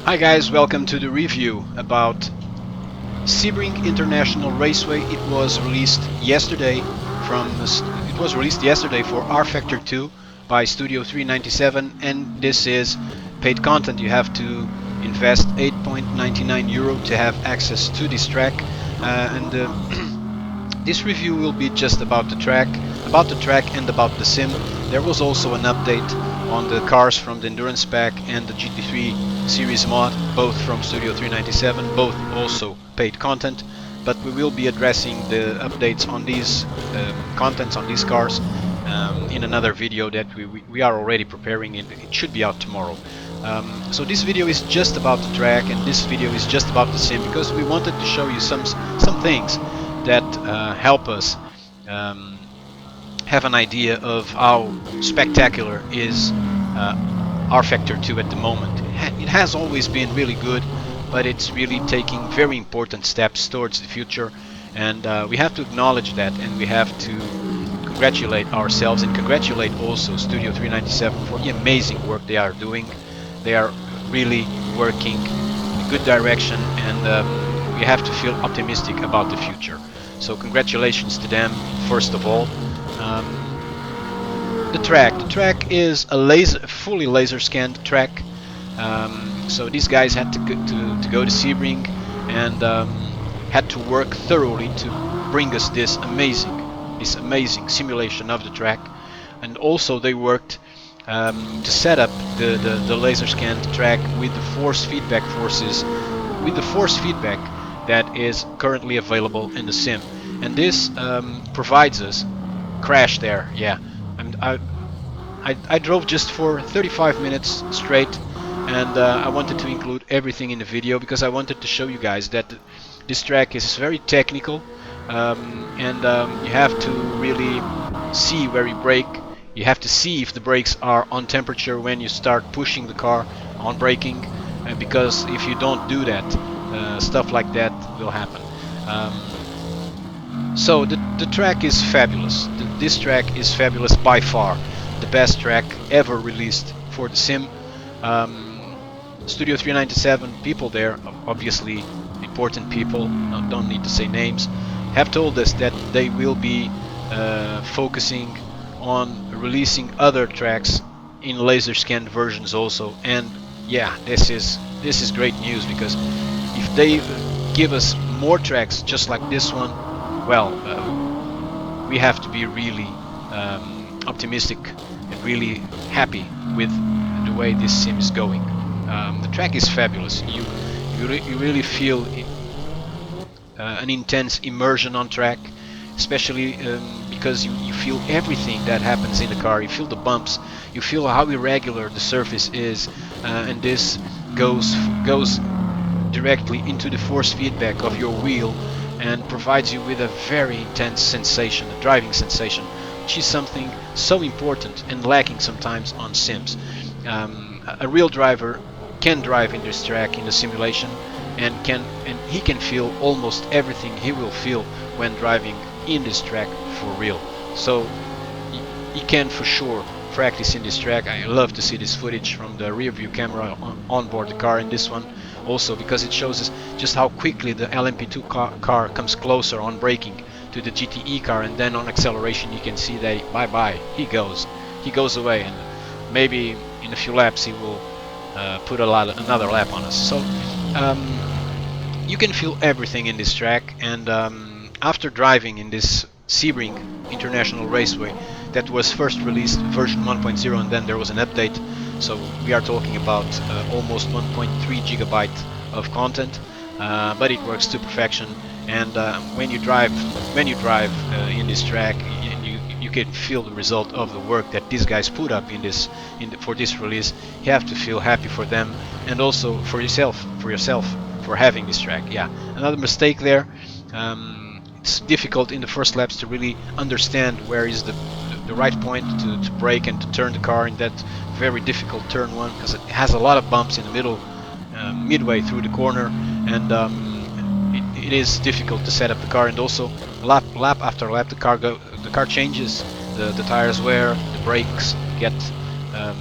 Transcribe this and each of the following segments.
Hi guys, welcome to the review about Sebring International Raceway. It was released yesterday for rFactor 2 by Studio 397, and this is paid content. You have to invest 8.99 euro to have access to this track, and this review will be just about the track and about the sim. There was also an update on the cars from the Endurance Pack and the GT3 series mod, both from Studio 397, both also paid content, but we will be addressing the updates on these contents on these cars in another video that we are already preparing, and it should be out tomorrow. So this video is just about the track, and this video is just about the sim, because we wanted to show you some things that help us have an idea of how spectacular is rFactor 2 at the moment. It has always been really good, but it's really taking very important steps towards the future, and we have to acknowledge that, and we have to congratulate ourselves and congratulate also Studio 397 for the amazing work they are doing. They are really working in a good direction, and we have to feel optimistic about the future. So congratulations to them, first of all. The track is a fully laser scanned track. So these guys had to go to Sebring and had to work thoroughly to bring us this amazing simulation of the track, and also they worked to set up the laser scanned track with the force feedback that is currently available in the sim, and this provides us crash there. Yeah, I drove just for 35 minutes straight, and I wanted to include everything in the video because I wanted to show you guys that this track is very technical, and you have to really see where you brake. You have to see if the brakes are on temperature when you start pushing the car on braking, because if you don't do that, stuff like that will happen. So the track is fabulous. This track is fabulous, by far the best track ever released for the sim. Studio 397 people there, obviously important people, don't need to say names, have told us that they will be focusing on releasing other tracks in laser scanned versions also. And yeah, this is great news, because if they give us more tracks just like this one, well, we have to be really optimistic and really happy with the way this sim is going. The track is fabulous. You really feel an intense immersion on track, especially because you feel everything that happens in the car. You feel the bumps, you feel how irregular the surface is, and this goes directly into the force feedback of your wheel and provides you with a very intense sensation, a driving sensation, which is something so important and lacking sometimes on sims. A real driver can drive in this track in the simulation, and he can feel almost everything he will feel when driving in this track for real. So he can for sure practice in this track. I love to see this footage from the rear view camera on board the car in this one, also because it shows us just how quickly the LMP2 car comes closer on braking to the GTE car, and then on acceleration you can see that bye-bye, he goes away, and maybe in a few laps he will put another lap on us. So you can feel everything in this track, and after driving in this Sebring International Raceway that was first released version 1.0, and then there was an update, so we are talking about almost 1.3 gigabyte of content, but it works to perfection. And when you drive in this track, you can feel the result of the work that these guys put up for this release. You have to feel happy for them, and also for yourself for having this track. Yeah, another mistake there. It's difficult in the first laps to really understand where is the right point to brake and to turn the car in that very difficult turn one, because it has a lot of bumps in the middle, midway through the corner, and it is difficult to set up the car. And also lap after lap the car changes, the tires wear, the brakes get a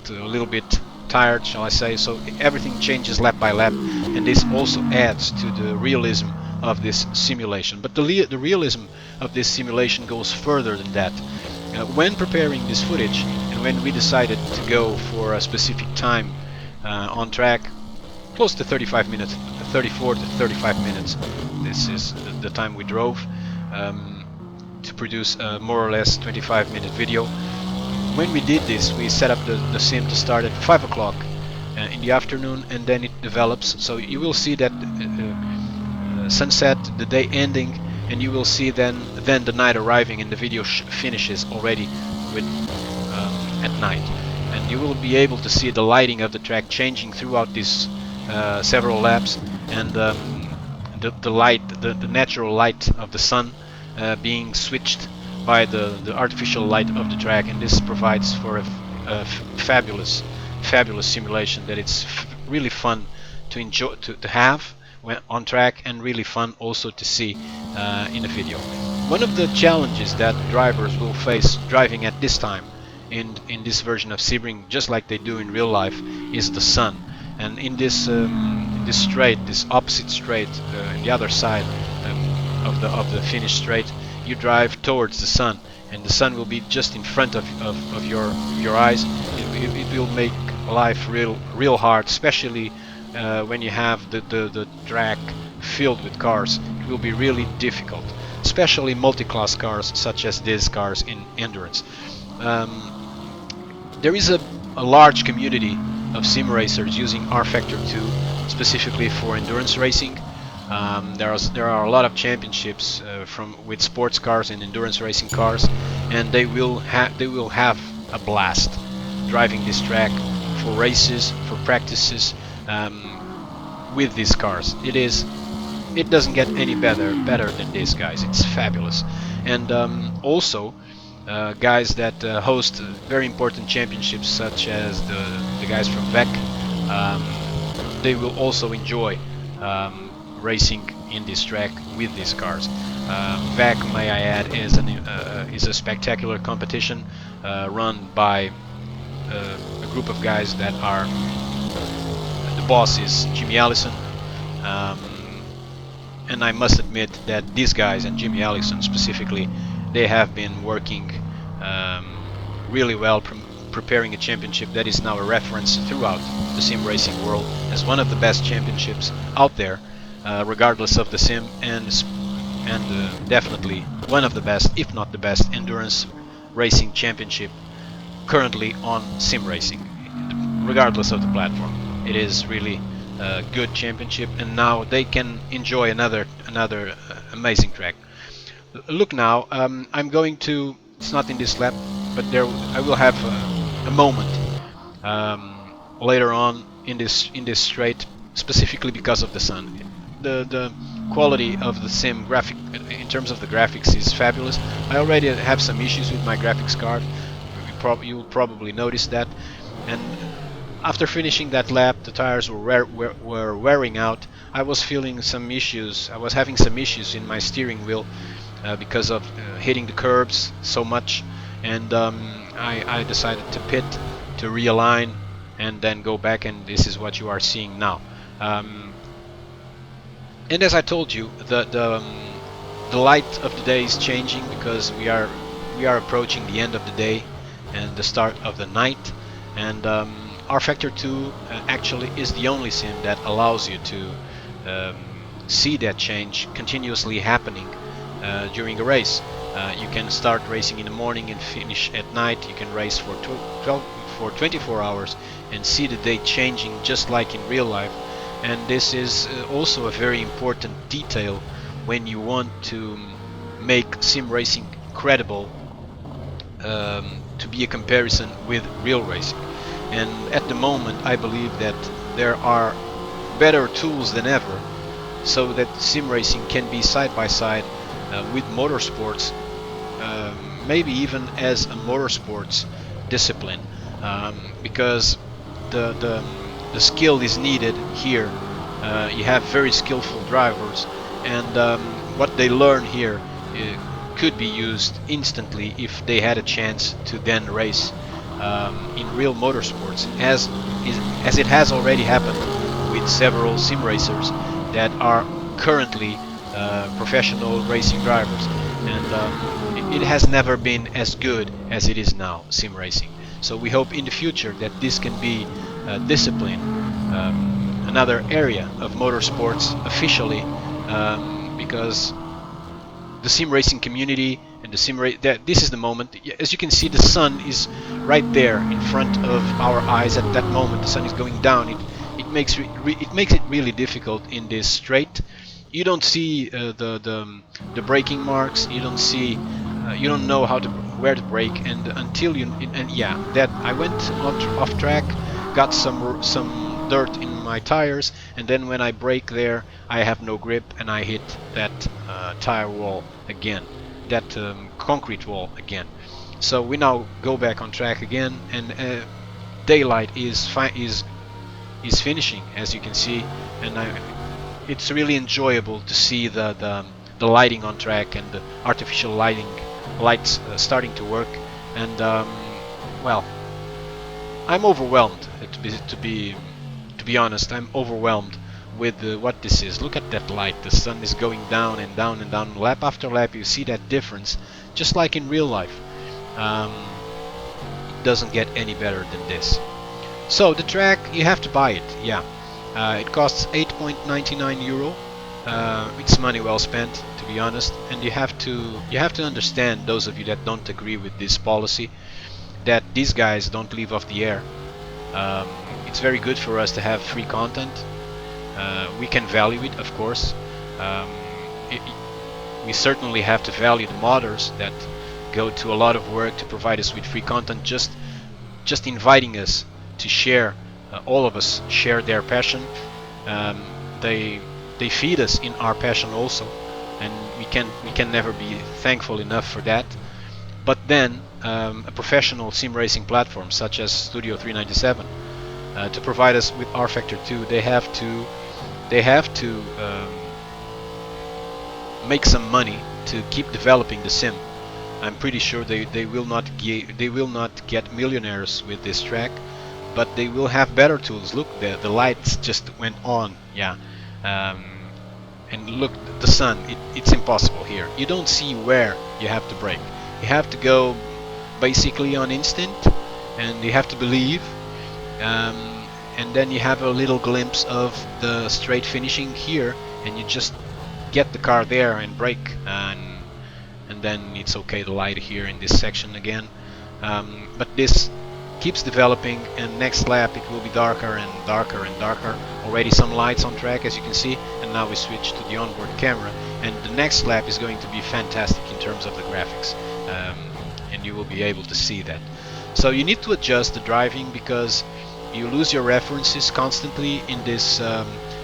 little bit tired, shall I say, so everything changes lap by lap, and this also adds to the realism of this simulation. But the realism of this simulation goes further than that. When preparing this footage, and when we decided to go for a specific time on track, close to 35 minutes, 34 to 35 minutes, this is the time we drove to produce a more or less 25-minute video. When we did this, we set up the sim to start at 5 o'clock in the afternoon, and then it develops. So you will see that sunset, the day ending, and you will see then the night arriving, and the video finishes already with at night. And you will be able to see the lighting of the track changing throughout these several laps, and the light, the natural light of the sun being switched by the artificial light of the track, and this provides for a fabulous simulation that it's really fun to enjoy, to have when on track, and really fun also to see in a video. One of the challenges that drivers will face driving at this time in this version of Sebring, just like they do in real life, is the sun. And in this straight, this opposite straight, in the other side of the finished straight, you drive towards the sun, and the sun will be just in front of your eyes. It will make life real hard, especially when you have the track filled with cars. It will be really difficult, especially multi-class cars such as these cars in endurance. There is a large community of sim racers using rFactor 2 specifically for endurance racing. There are a lot of championships with sports cars and endurance racing cars, and they will have a blast driving this track for races, for practices with these cars. It doesn't get any better than this, guys. It's fabulous. And also guys that host very important championships, such as the guys from VEC, they will also enjoy racing in this track with these cars. VEC, may I add, is a spectacular competition run by a group of guys that are, the boss is Jimmy Allison, and I must admit that these guys, and Jimmy Allison specifically, they have been working really well, preparing a championship that is now a reference throughout the sim racing world as one of the best championships out there, regardless of the sim, and definitely one of the best, if not the best, endurance racing championship currently on sim racing, regardless of the platform. It is really a good championship, and now they can enjoy another amazing track. Look now, I'm going to, it's not in this lap, but I will have a moment later on in this straight, specifically because of the sun. The quality of the sim graphic in terms of the graphics is fabulous. I already have some issues with my graphics card. You will probably notice that. And after finishing that lap, the tires were wearing out. I was feeling some issues. I was having some issues in my steering wheel because of hitting the curbs so much, and I decided to pit, to realign, and then go back, and this is what you are seeing now. And as I told you, the light of the day is changing because we are approaching the end of the day and the start of the night, and rFactor 2 actually is the only sim that allows you to see that change continuously happening during a race. You can start racing in the morning and finish at night. You can race for 24 hours and see the day changing just like in real life. And this is also a very important detail when you want to make sim racing credible, to be a comparison with real racing. And at the moment I believe that there are better tools than ever so that sim racing can be side by side with motorsports, maybe even as a motorsports discipline, because the skill is needed here. You have very skillful drivers, and what they learn here could be used instantly if they had a chance to then race in real motorsports, as it has already happened with several sim racers that are currently professional racing drivers, and it has never been as good as it is now, sim racing. So we hope in the future that this can be discipline, another area of motorsports officially, because the sim racing community and the sim race, this is the moment. As you can see, the sun is right there in front of our eyes at that moment. The sun is going down. It makes it really difficult in this straight. You don't see the braking marks. You don't see you don't know where to brake, and until you and yeah, that I went off track, got some dirt in my tires, and then when I brake there, I have no grip and I hit that tire wall again, that concrete wall again. So we now go back on track again, and daylight is finishing, as you can see, and it's really enjoyable to see the lighting on track and the artificial lights starting to work. And well, I'm overwhelmed, to be honest. I'm overwhelmed with what this is. Look at that light. The sun is going down and down and down, lap after lap. You see that difference, just like in real life. It doesn't get any better than this. So the track, you have to buy it. Yeah, it costs 8.99 euro. It's money well spent, to be honest. And you have to understand, those of you that don't agree with this policy, that these guys don't live off the air. It's very good for us to have free content. We can value it, of course. We certainly have to value the modders that go to a lot of work to provide us with free content, just inviting us to share. All of us share their passion. They feed us in our passion also, and we can never be thankful enough for that. But then a professional sim racing platform such as Studio 397, to provide us with rFactor 2, they have to make some money to keep developing the sim. I'm pretty sure they will not get millionaires with this track, but they will have better tools. Look, the lights just went on. Yeah. And look, the sun, it's impossible here. You don't see where you have to brake. You have to go basically on instinct, and you have to believe, and then you have a little glimpse of the straight finishing here, and you just get the car there and brake, and then it's okay to light here in this section again. But this keeps developing, and next lap it will be darker and darker and darker. Already some lights on track, as you can see, and now we switch to the onboard camera, and the next lap is going to be fantastic in terms of the graphics, and you will be able to see that. So you need to adjust the driving, because you lose your references constantly in this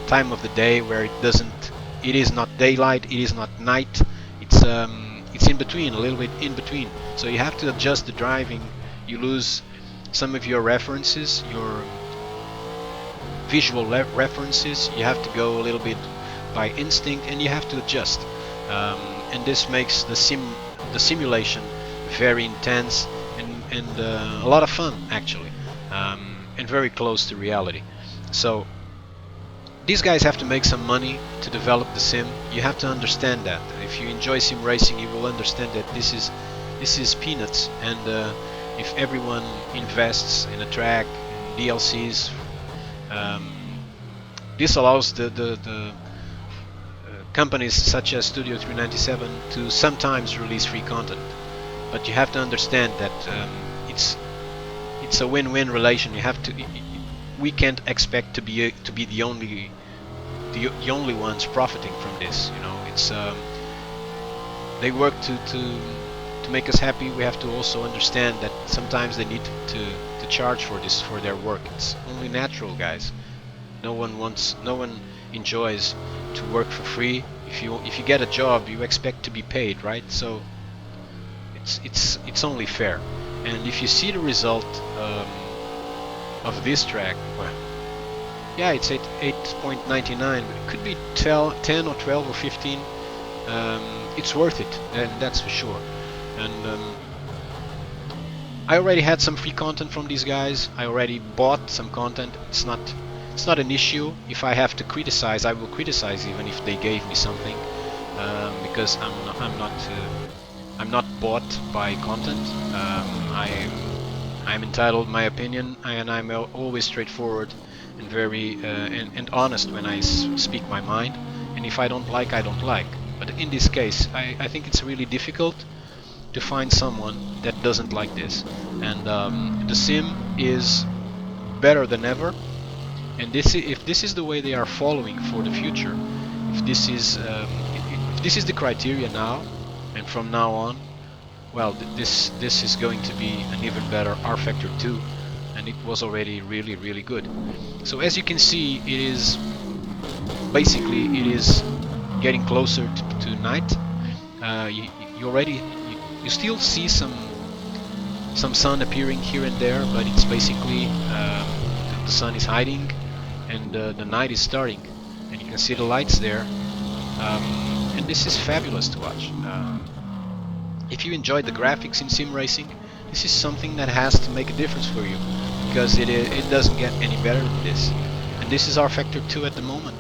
time of the day where it is not daylight, it is not night, it's in between, a little bit in between. So you have to adjust the driving. You lose some of your references, your visual references. You have to go a little bit by instinct, and you have to adjust. And this makes the simulation very intense and a lot of fun, actually, and very close to reality. So these guys have to make some money to develop the sim. You have to understand that. If you enjoy sim racing, you will understand that this is peanuts. And if everyone invests in a track, in DLCs, this allows the companies such as Studio 397 to sometimes release free content. But you have to understand that it's a win-win relation. You have to. We can't expect to be the only ones profiting from this. You know, it's they work to make us happy. We have to also understand that sometimes they need to charge for this, for their work. It's only natural, guys. No one enjoys to work for free. If you get a job, you expect to be paid, right? So it's only fair. And if you see the result of this track, well, yeah, it's 8.99, but it could be 10 or 12 or 15. It's worth it, and that's for sure. And I already had some free content from these guys. I already bought some content. It's not an issue. If I have to criticize, I will criticize even if they gave me something, because I'm not bought by content. I'm entitled my opinion, and I'm always straightforward and very and honest when I speak my mind. And if I don't like, I don't like. But in this case, I think it's really difficult to find someone that doesn't like this. And the sim is better than ever. And if this is the way they are following for the future, if this is the criteria now, and from now on, well, this is going to be an even better rFactor 2, and it was already really good. So as you can see, it is getting closer to night. You still see some sun appearing here and there, but it's basically the sun is hiding, and the night is starting, and you can see the lights there. And this is fabulous to watch. If you enjoyed the graphics in sim racing, this is something that has to make a difference for you, because it doesn't get any better than this. And this is rFactor 2 at the moment.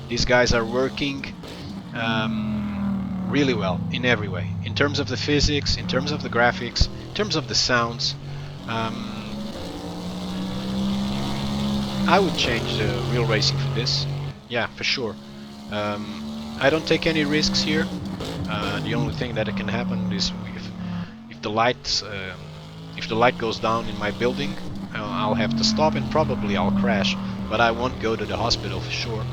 These guys are working really well in every way, in terms of the physics, in terms of the graphics, in terms of the sounds. I would change the real racing for this, yeah, for sure. I don't take any risks here. The only thing that can happen is if the light goes down in my building, I'll have to stop and probably I'll crash, but I won't go to the hospital for sure.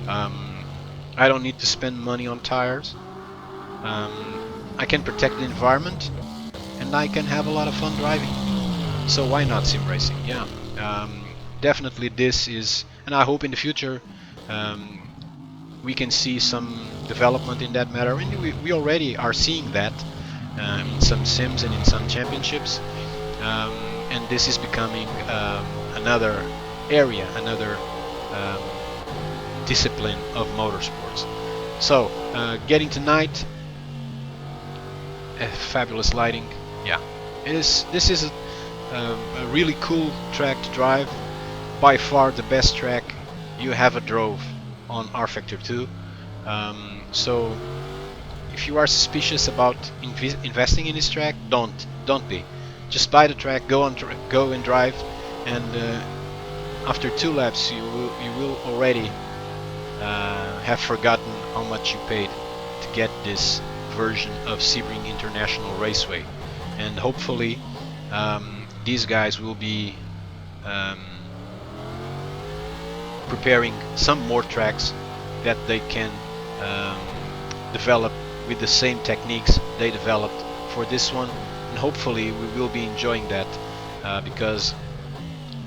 I don't need to spend money on tires. I can protect the environment, and I can have a lot of fun driving. So why not sim racing? Yeah, definitely this is, and I hope in the future we can see some development in that matter. And we already are seeing that in some sims and in some championships, and this is becoming another area, another discipline of motorsports. So getting to night, fabulous lighting. Yeah, this is a really cool track to drive, by far the best track you ever drove on rFactor 2. So if you are suspicious about investing in this track, don't be. Just buy the track, go and drive, and after 2 laps you will already have forgotten how much you paid to get this version of Sebring International Raceway. And hopefully these guys will be preparing some more tracks that they can develop with the same techniques they developed for this one, and hopefully we will be enjoying that, because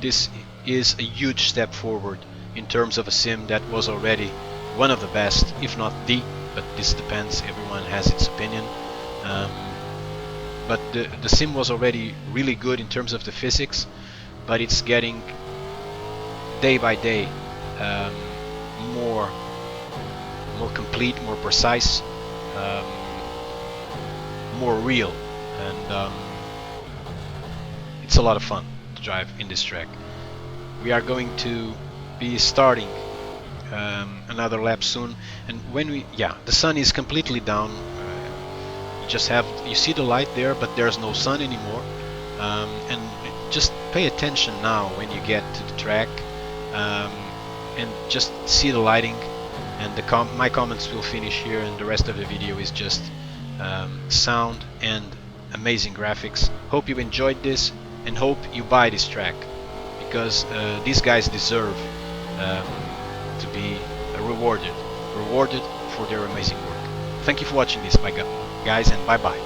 this is a huge step forward in terms of a sim that was already one of the best, if not the, but this depends, everyone has its opinion. But the sim was already really good in terms of the physics, but it's getting day by day more complete, more precise, more real, and it's a lot of fun to drive in this track. We are going to be starting another lap soon, and when the sun is completely down. You see the light there, but there's no sun anymore, and just pay attention now when you get to the track, and just see the lighting, and my comments will finish here, and the rest of the video is just sound and amazing graphics. Hope you enjoyed this, and hope you buy this track, because these guys deserve to be rewarded for their amazing work. Thank you for watching this, guys, and bye bye.